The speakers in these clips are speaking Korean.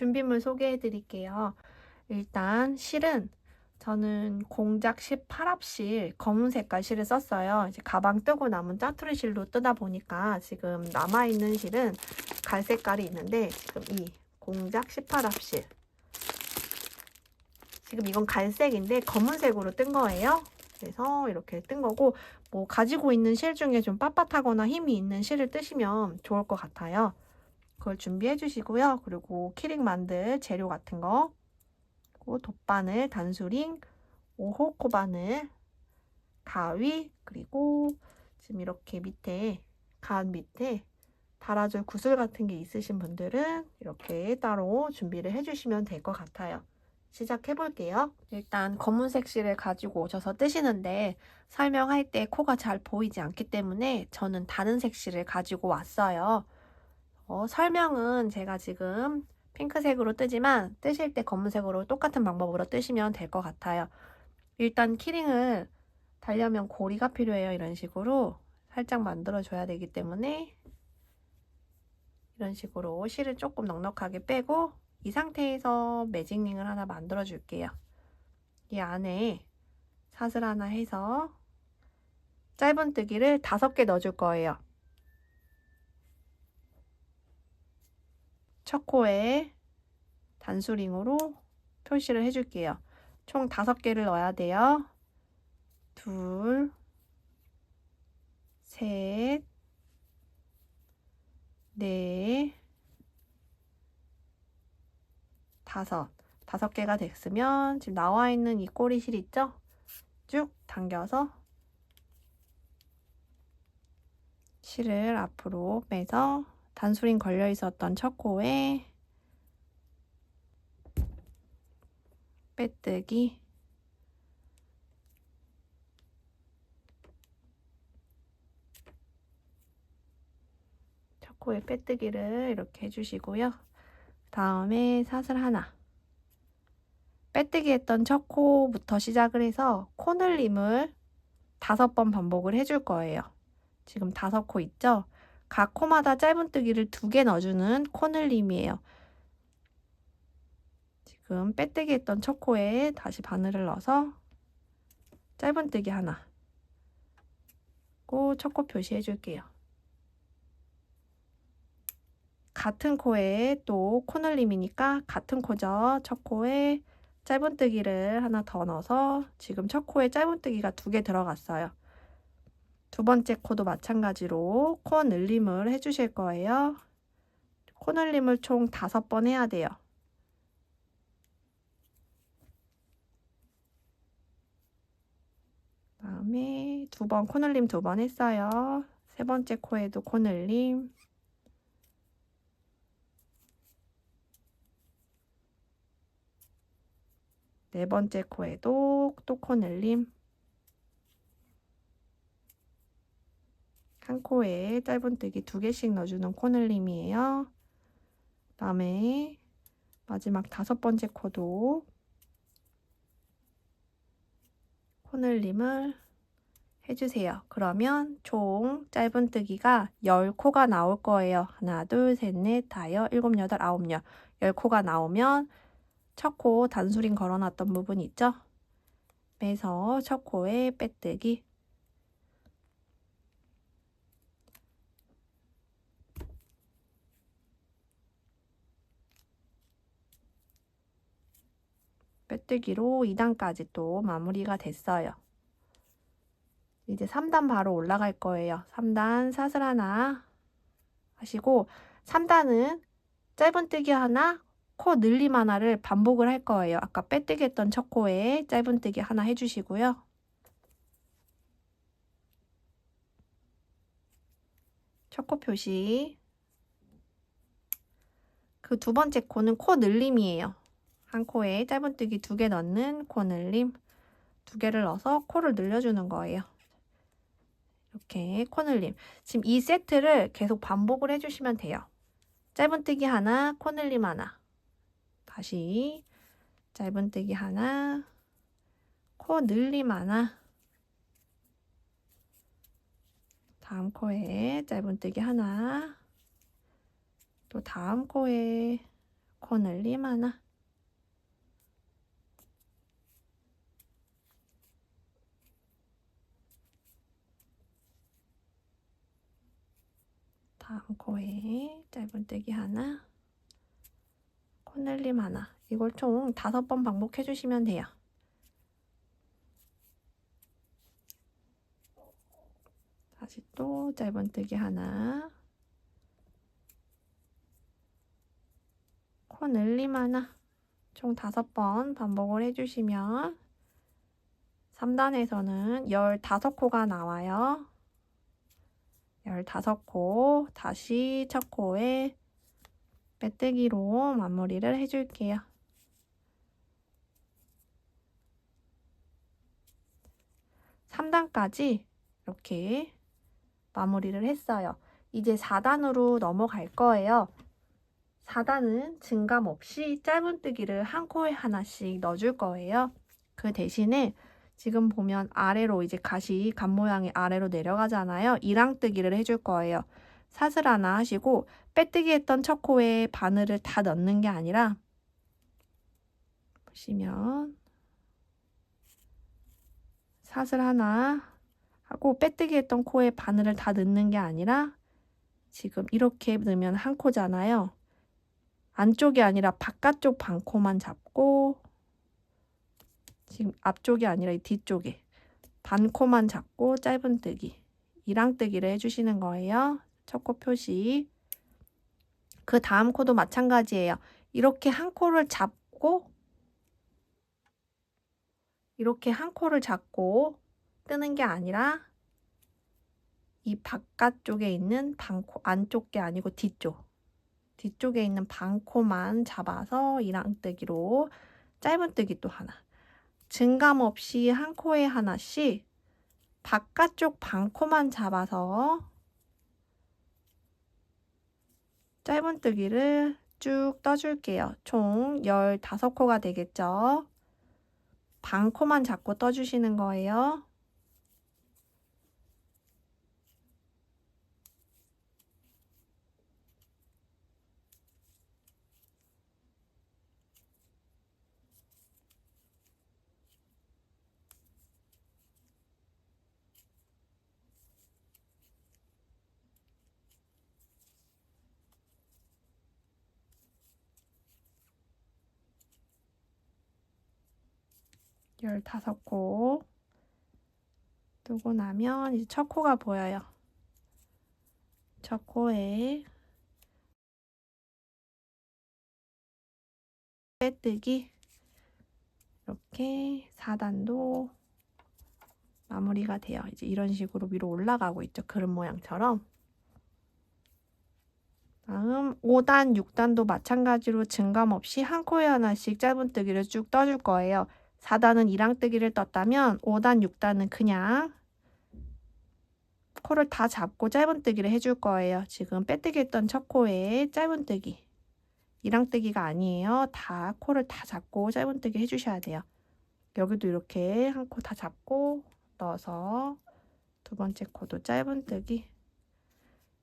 준비물 소개해 드릴게요. 일단 실은 저는 공작 18합 실 검은 색깔 실을 썼어요. 이제 가방 뜨고 남은 짜투리 실로 뜨다 보니까 지금 남아있는 실은 갈 색깔이 있는데 지금 이 공작 18합 실 지금 이건 갈색인데 검은색으로 뜬 거예요. 그래서 이렇게 뜬 거고 뭐 가지고 있는 실 중에 좀 빳빳하거나 힘이 있는 실을 뜨시면 좋을 것 같아요. 그걸 준비해 주시고요. 그리고 키링 만들 재료 같은 거, 그리고 돗바늘, 단수링, 5호 코바늘, 가위, 그리고 지금 이렇게 밑에 간 밑에 달아줄 구슬 같은 게 있으신 분들은 이렇게 따로 준비를 해주시면 될 것 같아요. 시작해 볼게요. 일단 검은색 실을 가지고 오셔서 뜨시는데 설명할 때 코가 잘 보이지 않기 때문에 저는 다른 색 실을 가지고 왔어요. 설명은 제가 지금 핑크색으로 뜨지만 뜨실 때 검은색으로 똑같은 방법으로 뜨시면 될 것 같아요. 일단 키링을 달려면 고리가 필요해요. 이런 식으로 살짝 만들어 줘야 되기 때문에 이런 식으로 실을 조금 넉넉하게 빼고 이 상태에서 매직링을 하나 만들어 줄게요. 이 안에 사슬 하나 해서 짧은뜨기를 5개 넣어 줄 거예요. 첫 코에 단수링으로 표시를 해줄게요. 총 5개를 넣어야 돼요. 둘, 셋, 넷, 다섯. 5개가 됐으면 지금 나와 있는 이 꼬리실 있죠? 쭉 당겨서 실을 앞으로 빼서 단수링 걸려 있었던 첫 코에 빼뜨기, 첫 코에 빼뜨기를 이렇게 해주시고요. 다음에 사슬 하나, 빼뜨기 했던 첫 코부터 시작을 해서 코늘림을 5번 반복을 해줄 거예요. 지금 5코 있죠? 각 코마다 짧은뜨기를 2개 넣어주는 코늘림이에요. 지금 빼뜨기 했던 첫 코에 다시 바늘을 넣어서 짧은뜨기 하나 고 첫 코 표시해 줄게요. 같은 코에 또 코늘림이니까 같은 코죠. 첫 코에 짧은뜨기를 하나 더 넣어서 지금 첫 코에 짧은뜨기가 2개 들어갔어요. 두 번째 코도 마찬가지로 코 늘림을 해주실 거예요. 코 늘림을 총 5번 해야 돼요. 다음에 2번 코늘림 2번 했어요. 세 번째 코에도 코늘림, 네 번째 코에도 또 코늘림, 한 코에 짧은뜨기 2개씩 넣어주는 코늘림이에요. 다음에 마지막 5번째 코도 코늘림을 해주세요. 그러면 총 짧은뜨기가 10코가 나올 거예요. 하나, 둘, 셋, 넷, 다섯, 일곱, 여덟, 아홉, 열. 10코가 나오면 첫 코 단수링 걸어놨던 부분 있죠? 빼서 첫 코에 빼뜨기, 빼뜨기로 2단까지 또 마무리가 됐어요. 이제 3단 바로 올라갈 거예요. 3단 사슬 하나 하시고 3단은 짧은뜨기 하나, 코 늘림 하나를 반복을 할 거예요. 아까 빼뜨기 했던 첫 코에 짧은뜨기 하나 해주시고요. 첫 코 표시. 그 두 번째 코는 코 늘림이에요. 한 코에 짧은뜨기 2개 넣는 코 늘림. 2개를 넣어서 코를 늘려주는 거예요. 이렇게 코 늘림. 지금 이 세트를 계속 반복을 해주시면 돼요. 짧은뜨기 하나, 코 늘림 하나. 다시 짧은뜨기 하나, 코 늘림 하나. 다음 코에 짧은뜨기 하나. 또 다음 코에 코늘림 하나. 다음 코에 짧은뜨기 하나. 코늘림 하나. 이걸 총 5번 반복해 주시면 돼요. 다시 또 짧은뜨기 하나. 코늘림 하나. 총 5번 반복을 해주시면 3단에서는 15코가 나와요. 15코. 다시 첫 코에 빼뜨기로 마무리를 해줄게요. 3단까지 이렇게 마무리를 했어요. 이제 4단으로 넘어갈 거예요. 4단은 증감 없이 짧은뜨기를 한 코에 하나씩 넣어줄 거예요. 그 대신에 지금 보면 아래로 이제 갓이 갓 모양이 아래로 내려가잖아요. 이랑뜨기를 해줄 거예요. 사슬 하나 하시고 빼뜨기 했던 첫 코에 바늘을 다 넣는 게 아니라 보시면 사슬 하나 하고 빼뜨기 했던 코에 바늘을 다 넣는 게 아니라 지금 이렇게 넣으면 한 코잖아요. 안쪽이 아니라 바깥쪽 반코만 잡고 지금 앞쪽이 아니라 이 뒤쪽에 반코만 잡고 짧은뜨기, 이랑뜨기를 해주시는 거예요. 첫 코 표시. 그 다음 코도 마찬가지예요. 이렇게 한 코를 잡고 이렇게 한 코를 잡고 뜨는 게 아니라 이 바깥쪽에 있는 반코, 안쪽 게 아니고 뒤쪽에 있는 반코만 잡아서 이랑뜨기로 짧은뜨기 또 하나. 증감 없이 한 코에 하나씩 바깥쪽 반코만 잡아서 짧은뜨기를 쭉 떠줄게요. 총 15코가 되겠죠. 반코만 잡고 떠주시는 거예요. 열다섯 코 뜨고 나면 이제 첫 코가 보여요. 첫 코에 빼뜨기 이렇게 4단도 마무리가 돼요. 이제 이런 식으로 위로 올라가고 있죠. 그릇 모양처럼. 다음 5단, 6단도 마찬가지로 증감 없이 한 코에 하나씩 짧은뜨기를 쭉 떠줄 거예요. 4단은 이랑뜨기를 떴다면 5단, 6단은 그냥 코를 다 잡고 짧은뜨기를 해줄 거예요. 지금 빼뜨기 했던 첫 코에 짧은뜨기, 이랑뜨기가 아니에요. 다 코를 다 잡고 짧은뜨기 해주셔야 돼요. 여기도 이렇게 한 코 다 잡고 넣어서 두 번째 코도 짧은뜨기.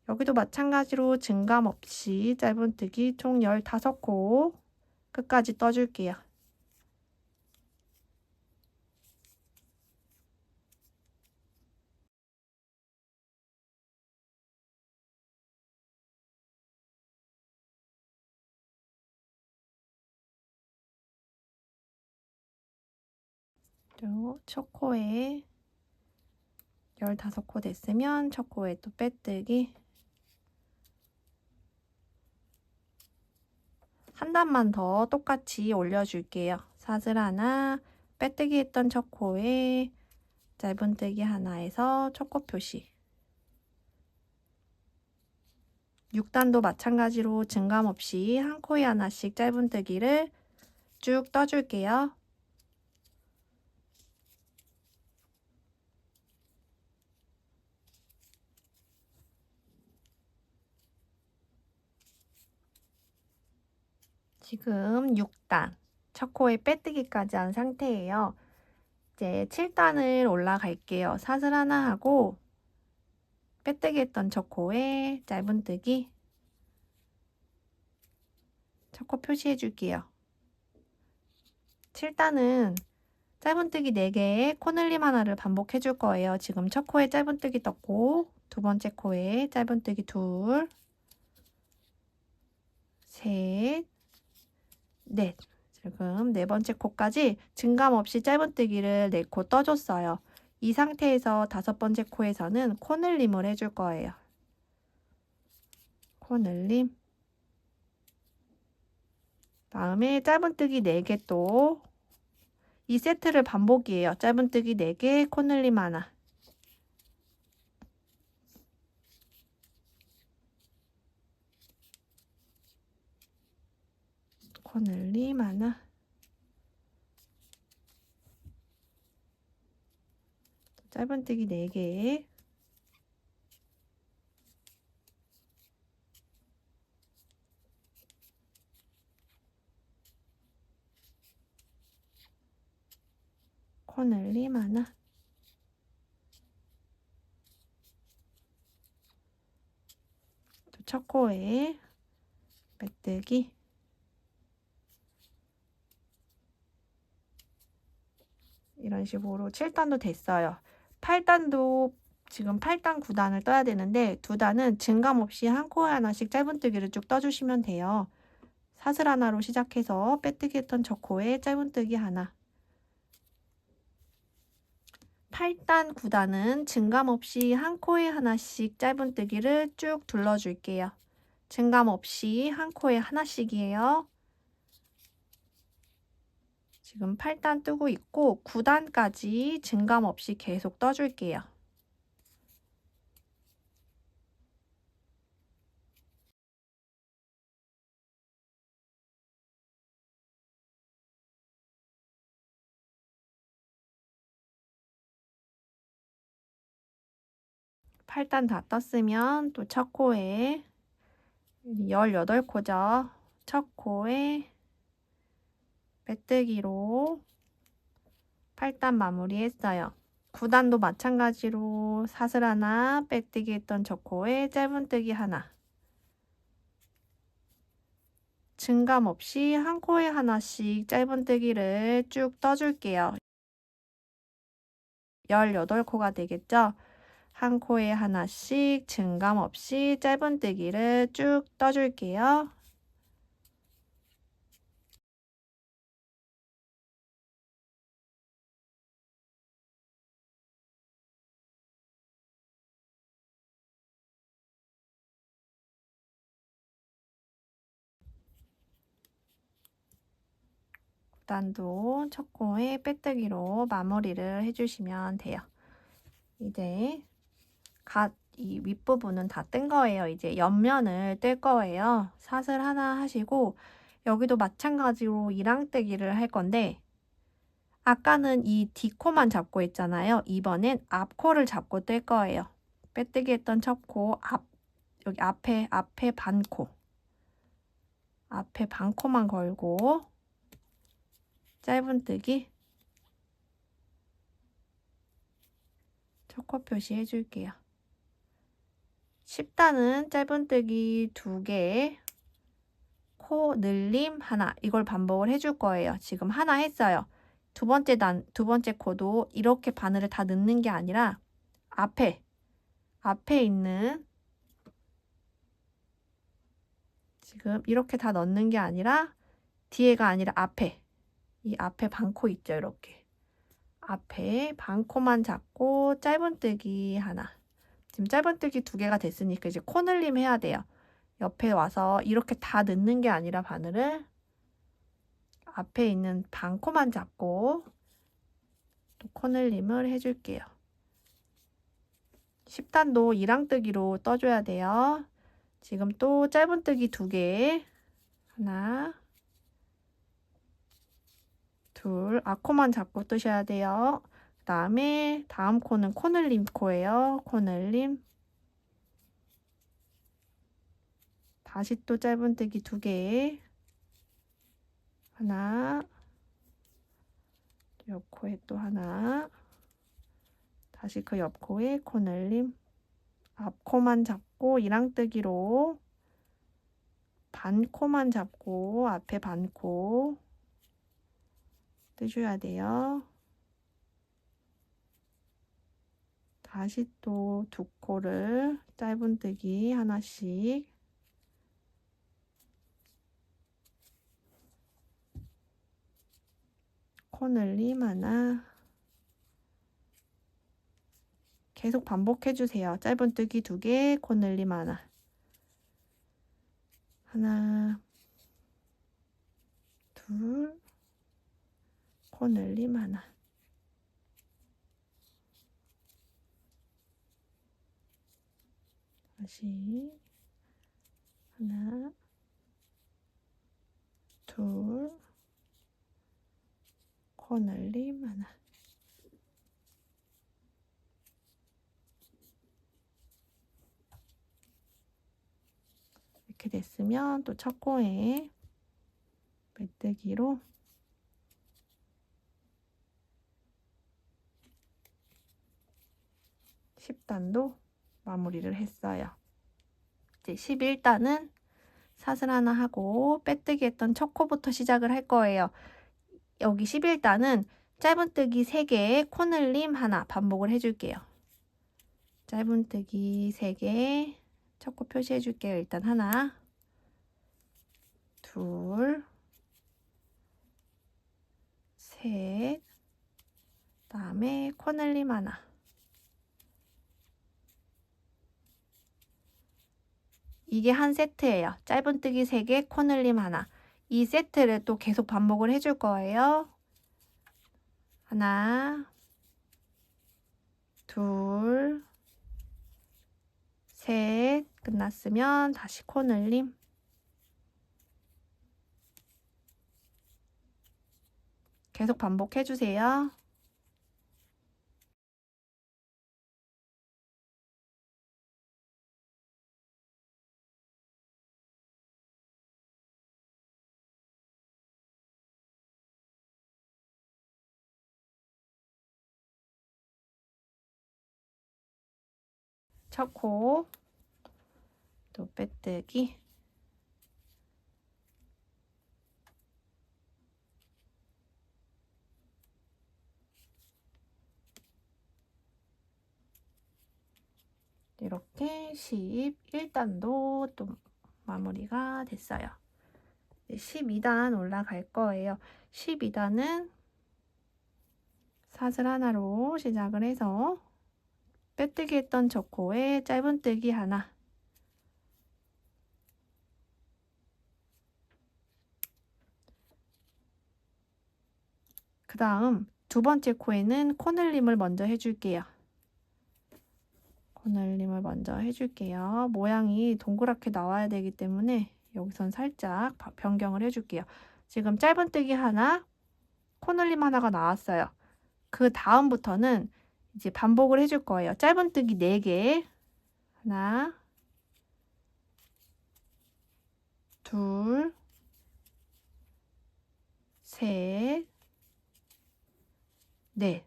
여기도 마찬가지로 증감 없이 짧은뜨기 총 15코 끝까지 떠줄게요. 또 첫 코에 15코 됐으면 첫 코에 또 빼뜨기. 한 단만 더 똑같이 올려줄게요. 사슬 하나, 빼뜨기 했던 첫 코에 짧은뜨기 하나에서 첫 코 표시. 6단도 마찬가지로 증감 없이 한 코에 하나씩 짧은뜨기를 쭉 떠줄게요. 지금 6단, 첫 코에 빼뜨기까지 한 상태예요. 이제 7단을 올라갈게요. 사슬 하나 하고 빼뜨기 했던 첫 코에 짧은뜨기, 첫 코 표시해 줄게요. 7단은 짧은뜨기 4개에 코늘림 하나를 반복해 줄 거예요. 지금 첫 코에 짧은뜨기 떴고 두 번째 코에 짧은뜨기 2, 셋, 넷. 지금 네 번째 코까지 증감 없이 짧은뜨기를 4코 떠줬어요. 이 상태에서 다섯 번째 코에서는 코늘림을 해줄 거예요. 코늘림. 다음에 짧은뜨기 4개 또 이 세트를 반복이에요. 짧은뜨기 4개, 코늘림 하나. 코늘림 하나. 짧은뜨기 4개. 코늘림 하나. 또 첫 코에 메뜨기. 이런 식으로 7단도 됐어요. 8단도 지금 8단, 9단을 떠야 되는데 2단은 증감 없이 한 코에 하나씩 짧은뜨기를 쭉 떠주시면 돼요. 사슬 하나로 시작해서 빼뜨기 했던 저 코에 짧은뜨기 하나. 8단, 9단은 증감 없이 한 코에 하나씩 짧은뜨기를 쭉 둘러줄게요. 증감 없이 한 코에 하나씩이에요. 지금 8단 뜨고 있고 9단까지 증감 없이 계속 떠줄게요. 팔 단 다 떴으면 또 첫 코에 18코죠. 첫 코에 빼뜨기로 8단 마무리했어요. 9단도 마찬가지로 사슬 하나, 빼뜨기 했던 저 코에 짧은뜨기 하나. 증감 없이 한 코에 하나씩 짧은뜨기를 쭉 떠줄게요. 18코가 되겠죠? 한 코에 하나씩 증감 없이 짧은뜨기를 쭉 떠줄게요. 단도 첫 코에 빼뜨기로 마무리를 해주시면 돼요. 이제 이 윗부분은 다 뜬 거예요. 이제 옆면을 뜰 거예요. 사슬 하나 하시고 여기도 마찬가지로 이랑뜨기를 할 건데 아까는 이 뒷코만 잡고 했잖아요. 이번엔 앞코를 잡고 뜰 거예요. 빼뜨기 했던 첫 코 여기 앞에 반코. 앞에 반코만 걸고 짧은뜨기 첫 코 표시 해줄게요. 10단은 짧은뜨기 2개, 코 늘림 하나. 이걸 반복을 해줄 거예요. 지금 하나 했어요. 두 번째 코도 이렇게 바늘을 다 넣는 게 아니라 앞에 있는 지금 이렇게 다 넣는 게 아니라 뒤에가 아니라 앞에 이 앞에 반코 있죠. 이렇게 앞에 반코만 잡고 짧은뜨기 하나. 지금 짧은뜨기 2개가 됐으니까 이제 코늘림 해야 돼요. 옆에 와서 이렇게 다 넣는 게 아니라 바늘을 앞에 있는 반코만 잡고 또 코늘림을 해줄게요. 10단도 이랑뜨기로 떠줘야 돼요. 지금 또 짧은뜨기 2개 하나 둘 앞코만 잡고 뜨셔야 돼요. 그 다음에 다음 코는 코늘림 코예요. 코늘림 다시 또 짧은뜨기 2개 하나 옆 코에 또 하나 다시 그 옆 코에 코늘림 앞코만 잡고 이랑뜨기로 반 코만 잡고 앞에 반 코 뜨셔야 돼요. 다시 또 두 코를 짧은뜨기 하나씩 코늘림 하나 계속 반복해 주세요. 짧은뜨기 2개, 코늘림 하나 하나 둘 코늘림 하나 다시 하나 둘 코늘림 하나 이렇게 됐으면 또 첫 코에 메뜨기로 10단도 마무리를 했어요. 이제 11단은 사슬 하나 하고 빼뜨기 했던 첫 코부터 시작을 할 거예요. 여기 11단은 짧은뜨기 3개, 코늘림 하나 반복을 해줄게요. 짧은뜨기 3개, 첫 코 표시해 줄게요. 일단 하나, 둘, 셋, 그다음에 코늘림 하나. 이게 한 세트예요. 짧은뜨기 3개, 코늘림 하나. 이 세트를 또 계속 반복을 해줄 거예요. 하나, 둘, 셋. 끝났으면 다시 코늘림. 계속 반복해 주세요. 첫 코, 또 빼뜨기. 이렇게 11단도 또 마무리가 됐어요. 12단 올라갈 거예요. 12단은 사슬 하나로 시작을 해서 빼뜨기 했던 첫 코에 짧은뜨기 하나, 그 다음 두 번째 코에는 코늘림을 먼저 해줄게요. 코늘림을 먼저 해줄게요. 모양이 동그랗게 나와야 되기 때문에 여기선 살짝 변경을 해줄게요. 지금 짧은뜨기 하나, 코늘림 하나가 나왔어요. 그 다음부터는 이제 반복을 해줄 거예요. 짧은뜨기 4개, 하나, 둘, 셋, 넷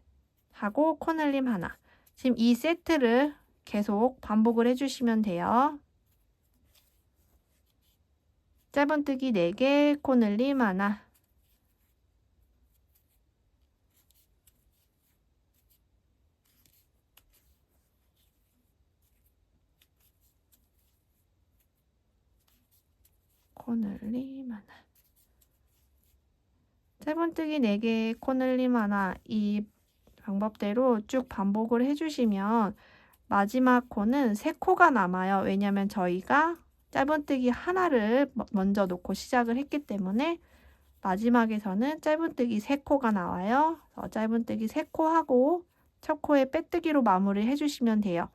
하고 코늘림 하나. 지금 이 세트를 계속 반복을 해주시면 돼요. 짧은뜨기 4개, 코늘림 하나. 코늘림 하나. 짧은뜨기 4개, 코늘림 하나. 이 방법대로 쭉 반복을 해주시면 마지막 코는 3코가 남아요. 왜냐면 저희가 짧은뜨기 하나를 먼저 놓고 시작을 했기 때문에 마지막에서는 짧은뜨기 3코가 나와요. 짧은뜨기 3코 하고 첫 코에 빼뜨기로 마무리 해주시면 돼요.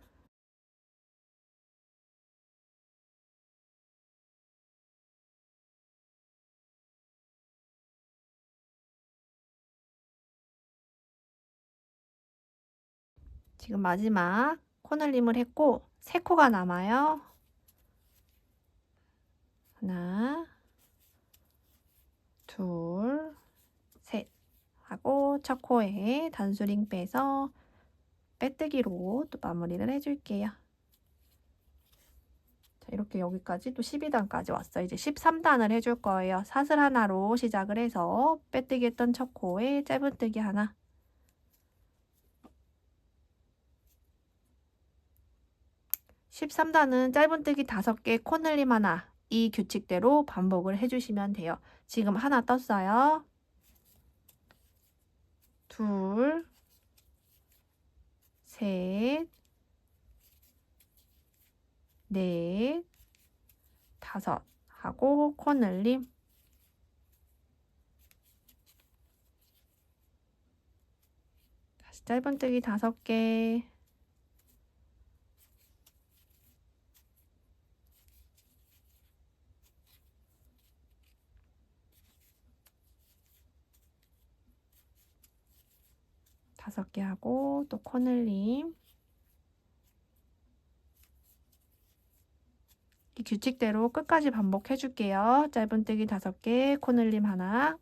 지금 마지막 코늘림을 했고 3코가 남아요. 하나, 둘, 셋 하고 첫 코에 단수링 빼서 빼뜨기로 또 마무리를 해줄게요. 자, 이렇게 여기까지 또 12단까지 왔어요. 이제 13단을 해줄 거예요. 사슬 하나로 시작을 해서 빼뜨기 했던 첫 코에 짧은뜨기 하나, 13단은 짧은뜨기 5개, 코늘림 하나, 이 규칙대로 반복을 해주시면 돼요. 지금 하나 떴어요. 둘, 셋, 넷, 5 하고 코늘림, 다시 짧은뜨기 5개, 다섯 개 하고 또 코늘림. 이 규칙대로 끝까지 반복해 줄게요. 짧은뜨기 5개, 코늘림 하나,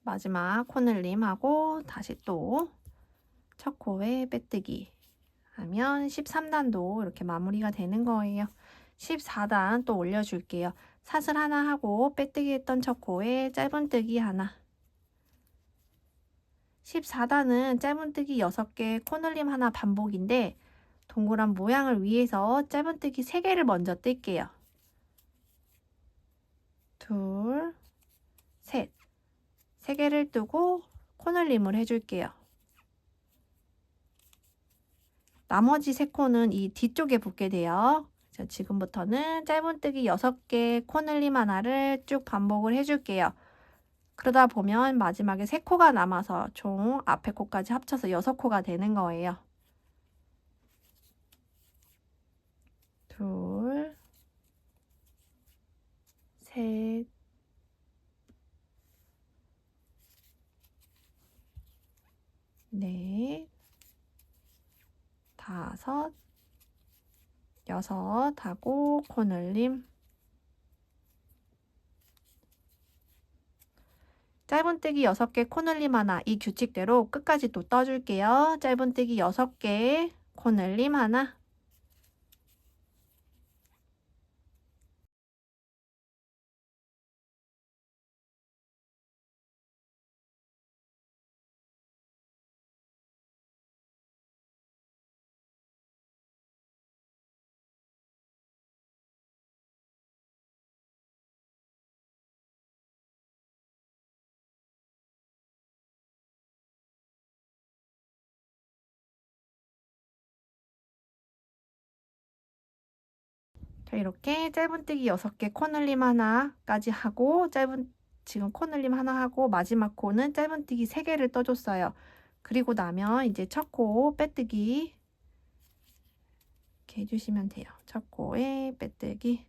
마지막 코늘림 하고 다시 또 첫 코에 빼뜨기 하면 13단도 이렇게 마무리가 되는 거예요. 14단 또 올려줄게요. 사슬 하나 하고 빼뜨기 했던 첫 코에 짧은뜨기 하나, 14단은 짧은뜨기 6개, 코늘림 하나 반복인데 동그란 모양을 위해서 짧은뜨기 3개를 먼저 뜰게요. 둘, 셋, 3개를 뜨고 코늘림을 해줄게요. 나머지 3코는 이 뒤쪽에 붙게 돼요. 지금부터는 짧은뜨기 6개, 코늘림 하나를 쭉 반복을 해줄게요. 그러다 보면 마지막에 3코가 남아서 총 앞에 코까지 합쳐서 6코가 되는 거예요. 둘, 셋, 넷, 5, 6 하고 코늘림. 짧은뜨기 6개, 코늘림 하나, 이 규칙대로 끝까지 또 떠줄게요. 짧은뜨기 6개, 코늘림 하나, 자, 이렇게 짧은뜨기 6개, 코늘림 하나까지 하고 지금 코늘림 하나 하고 마지막 코는 짧은뜨기 3개를 떠줬어요. 그리고 나면 이제 첫 코 빼뜨기 이렇게 해주시면 돼요. 첫 코에 빼뜨기.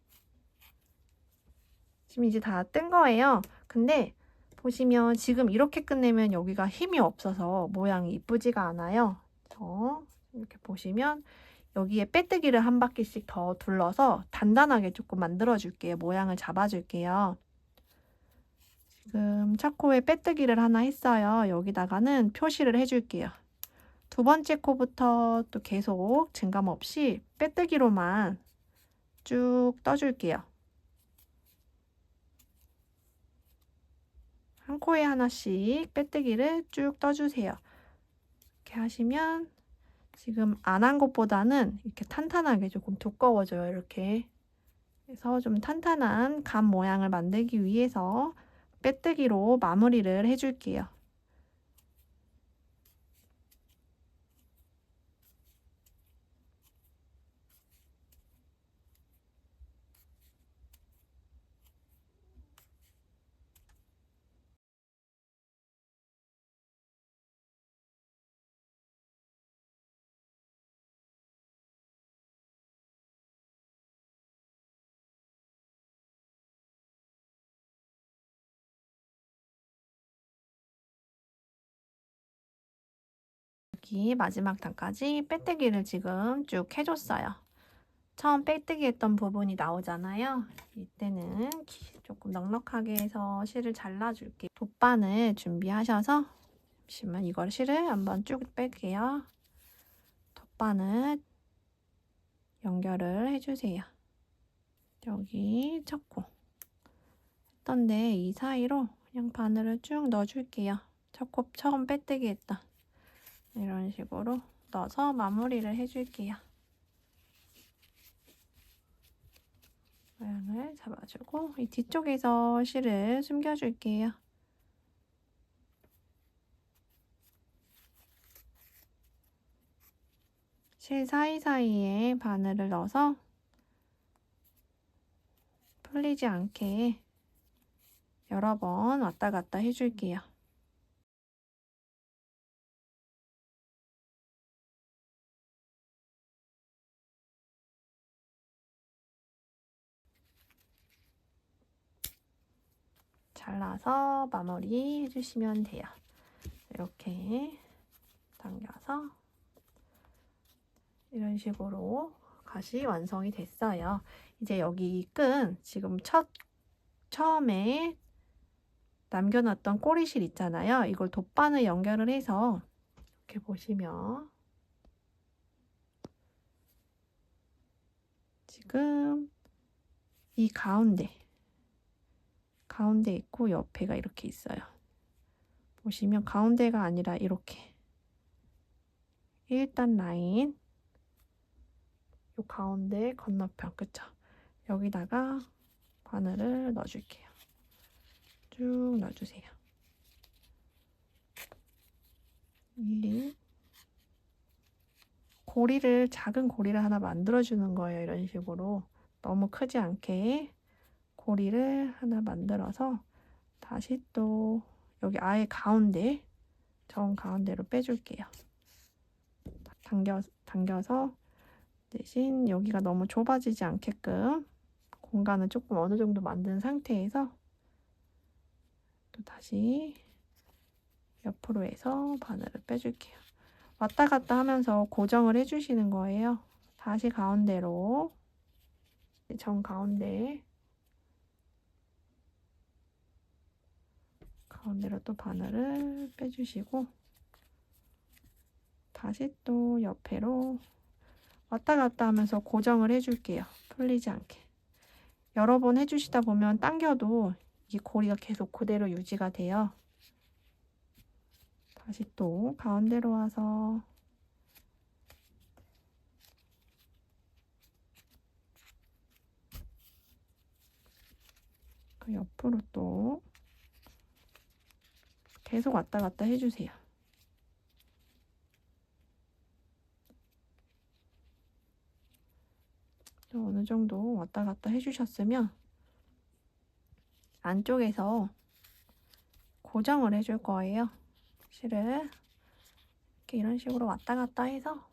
지금 이제 다 뜬 거예요. 근데 보시면 지금 이렇게 끝내면 여기가 힘이 없어서 모양이 이쁘지가 않아요. 이렇게 보시면 여기에 빼뜨기를 한 바퀴씩 더 둘러서 단단하게 조금 만들어 줄게요. 모양을 잡아 줄게요. 지금 첫 코에 빼뜨기를 하나 했어요. 여기다가는 표시를 해 줄게요. 두 번째 코부터 또 계속 증감 없이 빼뜨기로만 쭉 떠줄게요. 한 코에 하나씩 빼뜨기를 쭉 떠주세요. 이렇게 하시면 지금 안 한 것보다는 이렇게 탄탄하게 조금 두꺼워져요. 이렇게. 그래서 좀 탄탄한 감 모양을 만들기 위해서 빼뜨기로 마무리를 해줄게요. 여기 마지막 단까지 빼뜨기를 지금 쭉 해줬어요. 처음 빼뜨기 했던 부분이 나오잖아요. 이때는 조금 넉넉하게 해서 실을 잘라줄게요. 돗바늘 준비하셔서 잠시만 이걸 실을 한번 쭉 뺄게요. 돗바늘 연결을 해주세요. 여기 쳤고 했던데 이 사이로 그냥 바늘을 쭉 넣어줄게요. 첫곱 처음 빼뜨기 했던 이런 식으로 넣어서 마무리를 해줄게요. 모양을 잡아주고 이 뒤쪽에서 실을 숨겨줄게요. 실 사이사이에 바늘을 넣어서 풀리지 않게 여러 번 왔다 갔다 해줄게요. 잘라서 마무리 해주시면 돼요. 이렇게 당겨서 이런 식으로 갓이 완성이 됐어요. 이제 여기 끈 지금 처음에 남겨놨던 꼬리실 있잖아요. 이걸 돗바늘 연결을 해서 이렇게 보시면 지금 이 가운데 있고 옆에가 이렇게 있어요. 보시면 가운데가 아니라 이렇게 1단 라인 요 가운데 건너편 그쵸? 여기다가 바늘을 넣어줄게요. 쭉 넣어주세요. 고리를 작은 고리를 하나 만들어주는 거예요. 이런 식으로 너무 크지 않게 고리를 하나 만들어서 다시 또 여기 아예 가운데 정 가운데로 빼줄게요. 당겨서 대신 여기가 너무 좁아지지 않게끔 공간을 조금 어느 정도 만든 상태에서 또 다시 옆으로 해서 바늘을 빼줄게요. 왔다 갔다 하면서 고정을 해주시는 거예요. 다시 가운데로 정 가운데로 또 바늘을 빼주시고 다시 또 옆으로 왔다 갔다 하면서 고정을 해줄게요. 풀리지 않게. 여러 번 해주시다 보면 당겨도 이 고리가 계속 그대로 유지가 돼요. 다시 또 가운데로 와서 그 옆으로 또 계속 왔다 갔다 해주세요. 어느 정도 왔다 갔다 해주셨으면 안쪽에서 고정을 해줄 거예요. 실을 이렇게 이런 식으로 왔다 갔다 해서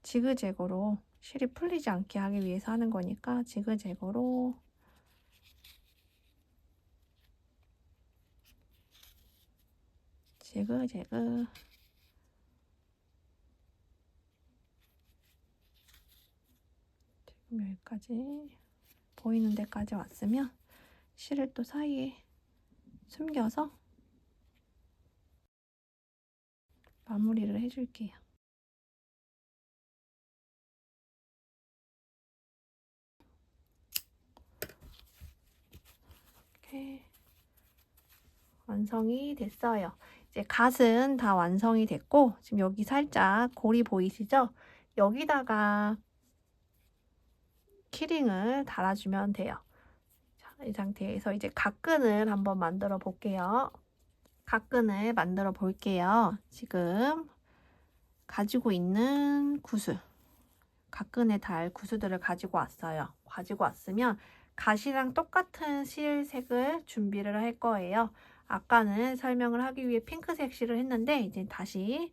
지그재그로 실이 풀리지 않게 하기 위해서 하는 거니까 지그재그로 지금 여기까지 보이는 데까지 왔으면 실을 또 사이에 숨겨서 마무리를 해줄게요. 이렇게 완성이 됐어요. 이제 갓은 다 완성이 됐고 지금 여기 살짝 고리 보이시죠? 여기다가 키링을 달아주면 돼요. 자, 이 상태에서 이제 갓끈을 한번 만들어 볼게요. 갓끈을 만들어 볼게요. 지금 가지고 있는 구슬, 갓끈에 달 구슬들을 가지고 왔어요. 가지고 왔으면 갓이랑 똑같은 실색을 준비를 할 거예요. 아까는 설명을 하기 위해 핑크색 실을 했는데 이제 다시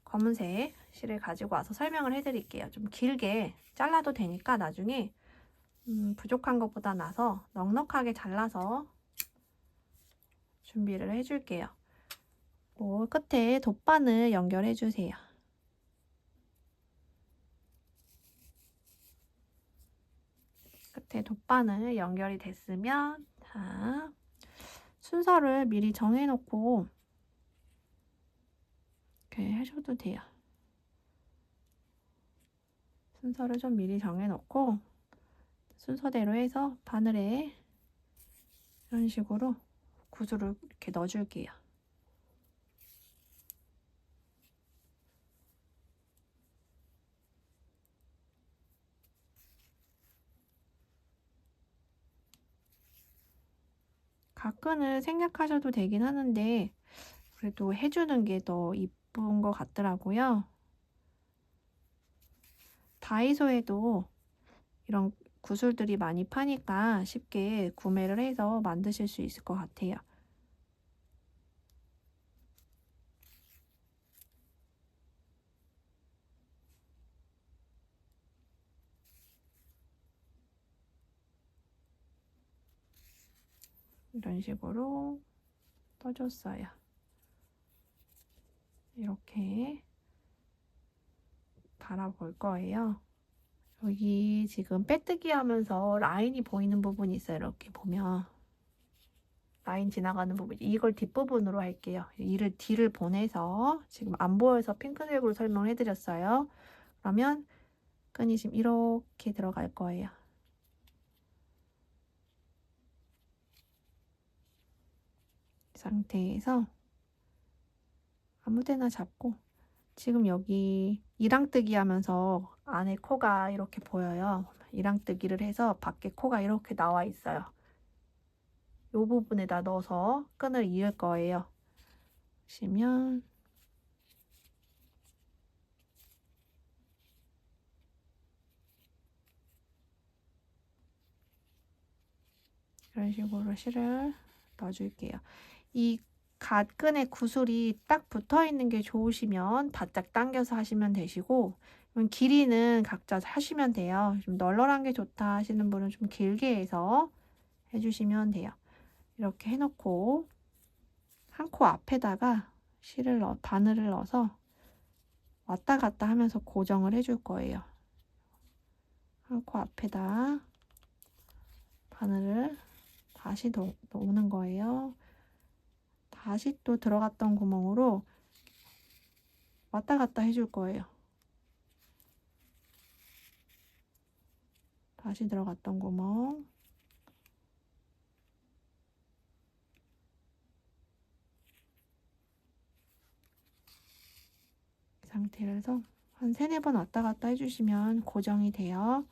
검은색 실을 가지고 와서 설명을 해드릴게요. 좀 길게 잘라도 되니까 나중에 부족한 것보다 나서 넉넉하게 잘라서 준비를 해줄게요. 그리고 끝에 돗바늘 연결해 주세요. 끝에 돗바늘 연결이 됐으면 자, 순서를 미리 정해놓고 이렇게 하셔도 돼요. 순서를 좀 미리 정해놓고 순서대로 해서 바늘에 이런 식으로 구슬을 이렇게 넣어줄게요. 각끈을 생략하셔도 되긴 하는데 그래도 해주는 게 더 이쁜 것 같더라고요. 다이소에도 이런 구슬들이 많이 파니까 쉽게 구매를 해서 만드실 수 있을 것 같아요. 이런 식으로 떠줬어요. 이렇게 달아볼 거예요. 여기 지금 빼뜨기 하면서 라인이 보이는 부분이 있어요. 이렇게 보면 라인 지나가는 부분, 이걸 뒷부분으로 할게요. 이를 뒤를 보내서 지금 안 보여서 핑크색으로 설명을 해드렸어요. 그러면 끈이 지금 이렇게 들어갈 거예요. 이 상태에서 아무데나 잡고 지금 여기 이랑뜨기 하면서 안에 코가 이렇게 보여요. 이랑뜨기를 해서 밖에 코가 이렇게 나와 있어요. 이 부분에다 넣어서 끈을 이을 거예요. 보시면 이런 식으로 실을 넣어줄게요. 이 갓끈의 구슬이 딱 붙어 있는 게 좋으시면 바짝 당겨서 하시면 되시고, 길이는 각자 하시면 돼요. 좀 널널한 게 좋다 하시는 분은 좀 길게 해서 해주시면 돼요. 이렇게 해놓고 한 코 앞에다가 바늘을 넣어서 왔다 갔다 하면서 고정을 해줄 거예요. 한 코 앞에다 바늘을 다시 놓는 거예요. 다시 또 들어갔던 구멍으로 왔다 갔다 해줄 거예요. 다시 들어갔던 구멍. 이 상태에서 한 3-4번 왔다 갔다 해주시면 고정이 돼요.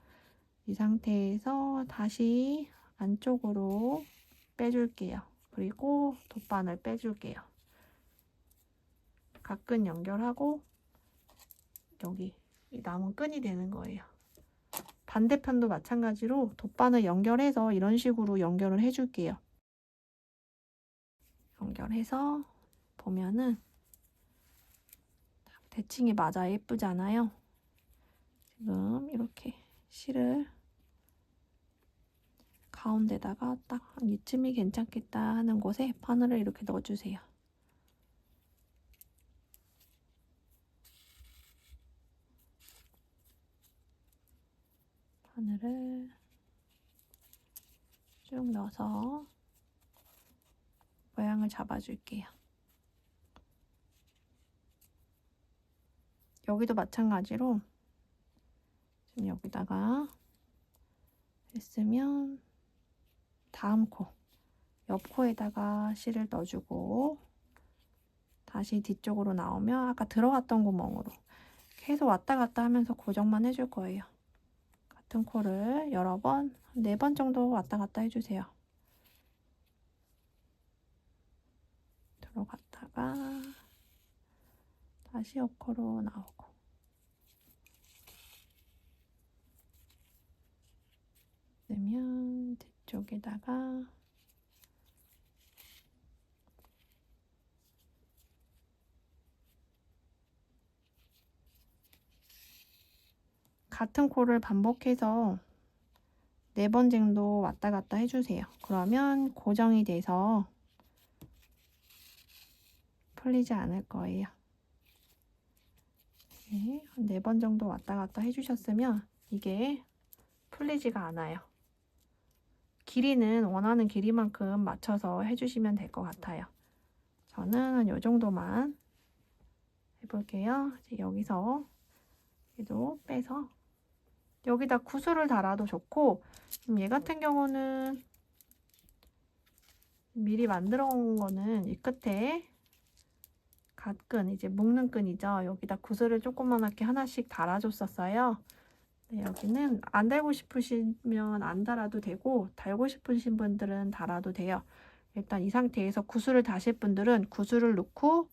이 상태에서 다시 안쪽으로 빼줄게요. 그리고 돗바늘 빼줄게요. 각끈 연결하고 여기 이 남은 끈이 되는 거예요. 반대편도 마찬가지로 돗바늘 연결해서 이런 식으로 연결을 해줄게요. 연결해서 보면은 대칭이 맞아 예쁘잖아요. 지금 이렇게 실을 가운데다가 딱 이쯤이 괜찮겠다 하는 곳에 바늘을 이렇게 넣어주세요. 바늘을 쭉 넣어서 모양을 잡아줄게요. 여기도 마찬가지로 지금 여기다가 했으면 다음 코, 옆 코에다가 실을 넣어주고 다시 뒤쪽으로 나오면 아까 들어갔던 구멍으로 계속 왔다 갔다 하면서 고정만 해줄 거예요. 같은 코를 여러 번, 4번 정도 왔다 갔다 해주세요. 들어갔다가 다시 옆코로 나오고 그러면 뒤쪽에다가 같은 코를 반복해서 4번 정도 왔다 갔다 해주세요. 그러면 고정이 돼서 풀리지 않을 거예요. 네, 한 4번 정도 왔다 갔다 해주셨으면 이게 풀리지가 않아요. 길이는 원하는 길이만큼 맞춰서 해주시면 될 것 같아요. 저는 한 요 정도만 해볼게요. 이제 여기서 얘도 빼서 여기다 구슬을 달아도 좋고, 얘 같은 경우는 미리 만들어 온 거는 이 끝에 갓끈, 이제 묶는 끈이죠. 여기다 구슬을 조그만하게 하나씩 달아줬었어요. 네, 여기는 안 달고 싶으시면 안 달아도 되고, 달고 싶으신 분들은 달아도 돼요. 일단 이 상태에서 구슬을 다실 분들은 구슬을 넣고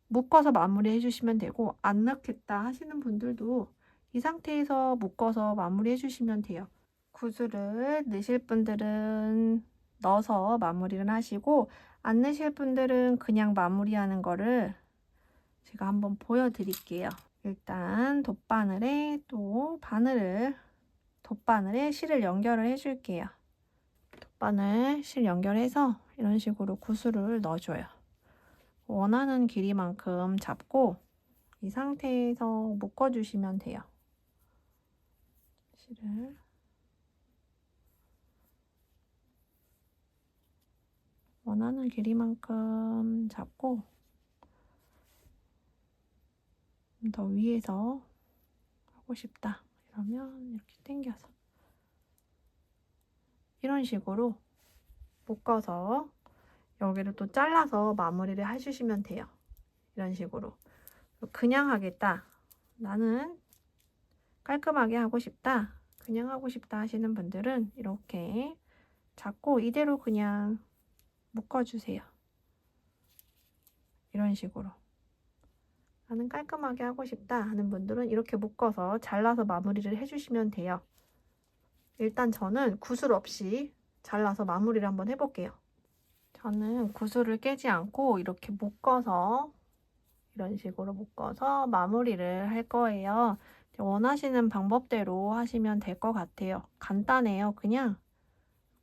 묶어서 마무리 해주시면 되고, 안 넣겠다 하시는 분들도 이 상태에서 묶어서 마무리 해주시면 돼요. 구슬을 넣으실 분들은 넣어서 마무리를 하시고, 안 넣으실 분들은 그냥 마무리하는 거를 제가 한번 보여드릴게요. 일단 돗바늘에 돗바늘에 실을 연결을 해줄게요. 돗바늘 실 연결해서 이런 식으로 구슬을 넣어줘요. 원하는 길이만큼 잡고 이 상태에서 묶어주시면 돼요. 실을 원하는 길이만큼 잡고 더 위에서 하고 싶다 이러면 이렇게 당겨서 이런 식으로 묶어서 여기를 또 잘라서 마무리를 해주시면 돼요. 이런 식으로. 그냥 하겠다, 나는 깔끔하게 하고 싶다, 그냥 하고 싶다 하시는 분들은 이렇게 잡고 이대로 그냥 묶어주세요. 이런 식으로. 나는 깔끔하게 하고 싶다 하는 분들은 이렇게 묶어서 잘라서 마무리를 해주시면 돼요. 일단 저는 구슬 없이 잘라서 마무리를 한번 해볼게요. 저는 구슬을 깨지 않고 이렇게 묶어서 이런 식으로 묶어서 마무리를 할 거예요. 원하시는 방법대로 하시면 될 것 같아요. 간단해요. 그냥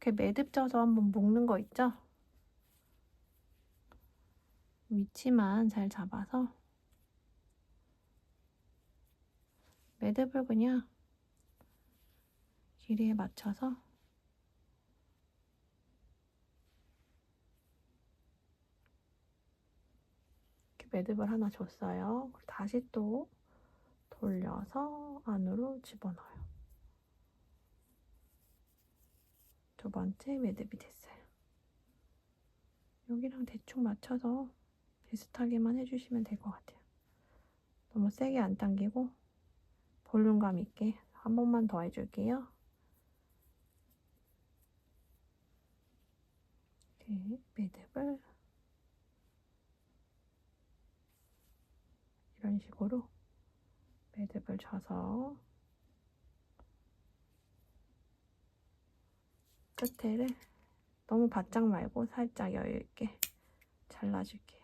이렇게 매듭 져서 한번 묶는 거 있죠? 위치만 잘 잡아서 매듭을 그냥 길이에 맞춰서 이렇게 매듭을 하나 줬어요. 다시 또 돌려서 안으로 집어넣어요. 두 번째 매듭이 됐어요. 여기랑 대충 맞춰서 비슷하게만 해주시면 될 것 같아요. 너무 세게 안 당기고 볼륨감 있게 한 번만 더 해줄게요. 이렇게 매듭을 이런 식으로 매듭을 줘서 끝에를 너무 바짝 말고 살짝 여유 있게 잘라줄게요.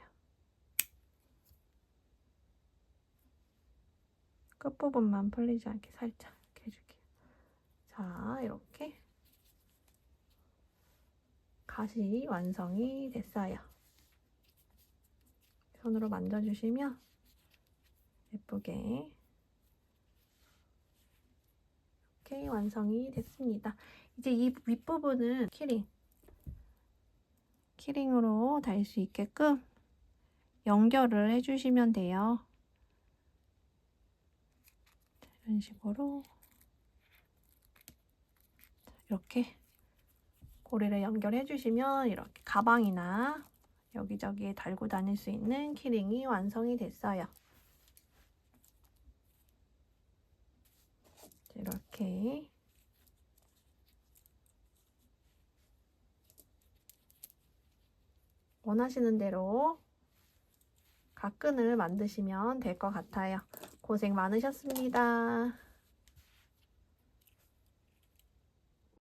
끝부분만 풀리지 않게 살짝 이렇게 해줄게요. 자, 이렇게 갓이 완성이 됐어요. 손으로 만져주시면 예쁘게 이렇게 완성이 됐습니다. 이제 이 윗부분은 키링으로 달 수 있게끔 연결을 해주시면 돼요. 이런 식으로 이렇게 고리를 연결해 주시면 이렇게 가방이나 여기저기에 달고 다닐 수 있는 키링이 완성이 됐어요. 이렇게 원하시는 대로 각끈을 만드시면 될 것 같아요. 고생 많으셨습니다.